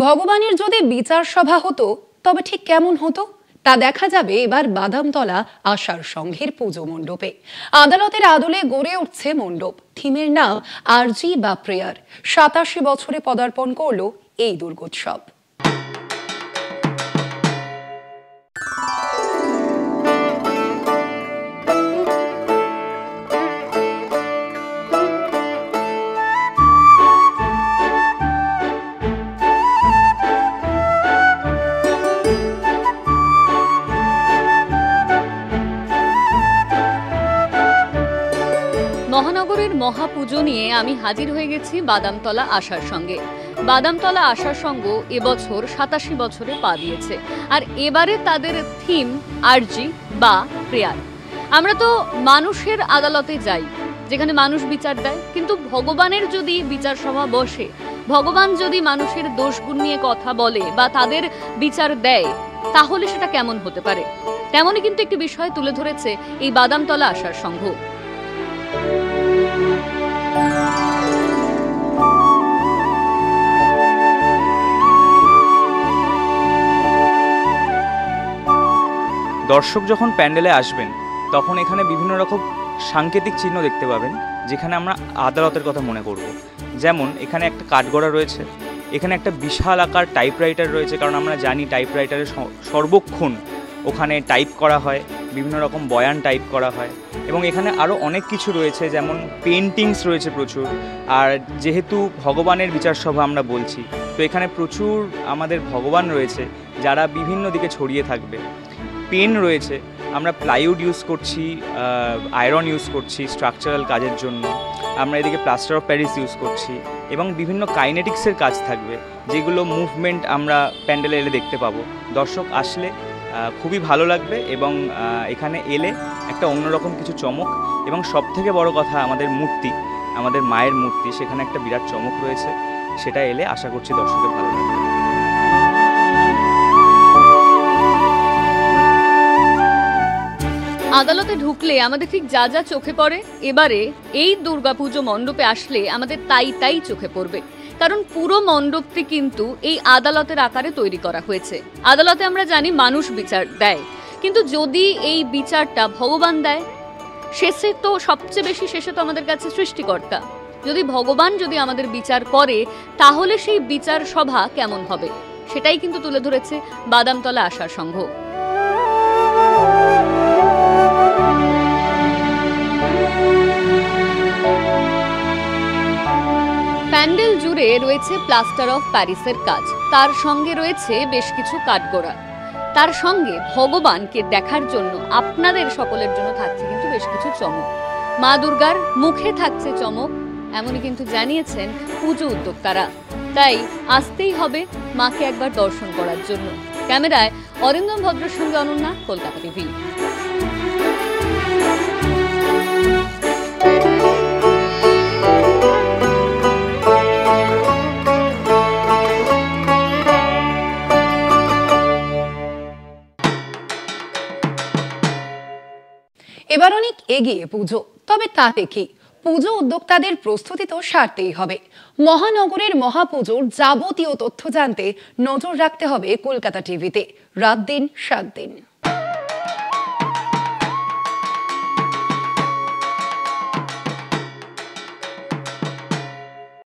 ভগবানের যদি বিচার সভা হতো তবে ঠিক কেমন হতো তা দেখা যাবে এবার বাদামতলা আশার সংঘের পুজো মণ্ডপে। আদালতের আদলে গড়ে উঠছে মণ্ডপ। থিমের নাম আরজি বা প্রেয়ার। ৮৭ বছরে পদার্পণ করল এই দুর্গোৎসব। মহানগরের মহাপুজো নিয়ে আমি হাজির হয়ে গেছি বাদামতলা আশার সঙ্গে। বাদামতলা আশার সঙ্গ এবছর ৮৭ বছরে পা দিয়েছে, আর এবারে তাদের থিম আরজি বা প্রেয়ার। আমরা তো মানুষের আদালতে যাই, যেখানে মানুষ বিচার দেয়, কিন্তু ভগবানের যদি বিচার সভা বসে, ভগবান যদি মানুষের দোষগুণ নিয়ে কথা বলে বা তাদের বিচার দেয়, তাহলে সেটা কেমন হতে পারে? তেমনই কিন্তু একটি বিষয় তুলে ধরেছে এই বাদামতলা আশার সংঘ। দর্শক যখন প্যান্ডেলে আসবেন তখন এখানে বিভিন্ন রকম সাংকেতিক চিহ্ন দেখতে পাবেন, যেখানে আমরা আদালতের কথা মনে করব। যেমন এখানে একটা কাঠগড়া রয়েছে, এখানে একটা বিশাল আকার টাইপরাইটার রয়েছে, কারণ আমরা জানি টাইপরাইটারে সর্বক্ষণ ওখানে টাইপ করা হয়, বিভিন্ন রকম বয়ান টাইপ করা হয়, এবং এখানে আরও অনেক কিছু রয়েছে, যেমন পেন্টিংস রয়েছে প্রচুর। আর যেহেতু ভগবানের বিচার সভা আমরা বলছি, তো এখানে প্রচুর আমাদের ভগবান রয়েছে যারা বিভিন্ন দিকে ছড়িয়ে থাকবে। পেন রয়েছে, আমরা প্লাইউড ইউজ করছি, আয়রন ইউজ করছি স্ট্রাকচারাল কাজের জন্য, আমরা এদিকে প্লাস্টার অফ প্যারিস ইউজ করছি, এবং বিভিন্ন কাইনেটিক্সের কাজ থাকবে, যেগুলো মুভমেন্ট আমরা প্যান্ডেলে এলে দেখতে পাবো। দর্শক আসলে খুবই ভালো লাগবে, এবং এখানে এলে একটা অন্যরকম কিছু চমক, এবং সবথেকে বড় কথা আমাদের মূর্তি, আমাদের মায়ের মূর্তি, সেখানে একটা বিরাট চমক রয়েছে। সেটা এলে আশা করছি দর্শকের ভালো লাগবে। আদালতে ঢুকলে আমাদের ঠিক যা যা চোখে পড়ে, এবারে এই দুর্গাপুজো মণ্ডপে আসলে আমাদের তাই চোখে পড়বে। কারণ পুরো মণ্ডপটি কিন্তু এই আদালতের আকারে তৈরি করা হয়েছে। আদালতে আমরা জানি মানুষ বিচার দেয়, কিন্তু যদি এই বিচারটা ভগবান দেয়, শেষে তো সবচেয়ে বেশি শেষে তো আমাদের কাছে সৃষ্টিকর্তা। যদি ভগবান যদি আমাদের বিচার করে, তাহলে সেই বিচার সভা কেমন হবে, সেটাই কিন্তু তুলে ধরেছে বাদামতলা আশার সংঘ। প্যান্ডেল জুড়ে রয়েছে প্লাস্টার অফ প্যারিসের কাজ, তার সঙ্গে রয়েছে বেশ কিছু কাঠগড়া, তার সঙ্গে ভগবানকে দেখার জন্য আপনাদের সকলের জন্য থাকছে কিন্তু বেশ কিছু চমক। মা দুর্গার মুখে থাকছে চমক, এমনই কিন্তু জানিয়েছেন পুজো উদ্যোক্তারা। তাই আসতেই হবে মাকে একবার দর্শন করার জন্য। ক্যামেরায় অরিন্দম ভদ্রের সঙ্গে অনন্যা, কলকাতা টিভি। এবার অনেক এগিয়ে পুজো, তবে তাতে কি? পুজো উদ্যোক্তাদের প্রস্তুতি তো সারতেই হবে। মহানগরের মহাপুজোর যাবতীয় তথ্য জানতে নজর রাখতে হবে কলকাতা টিভিতে, রাত দিন 7 দিন।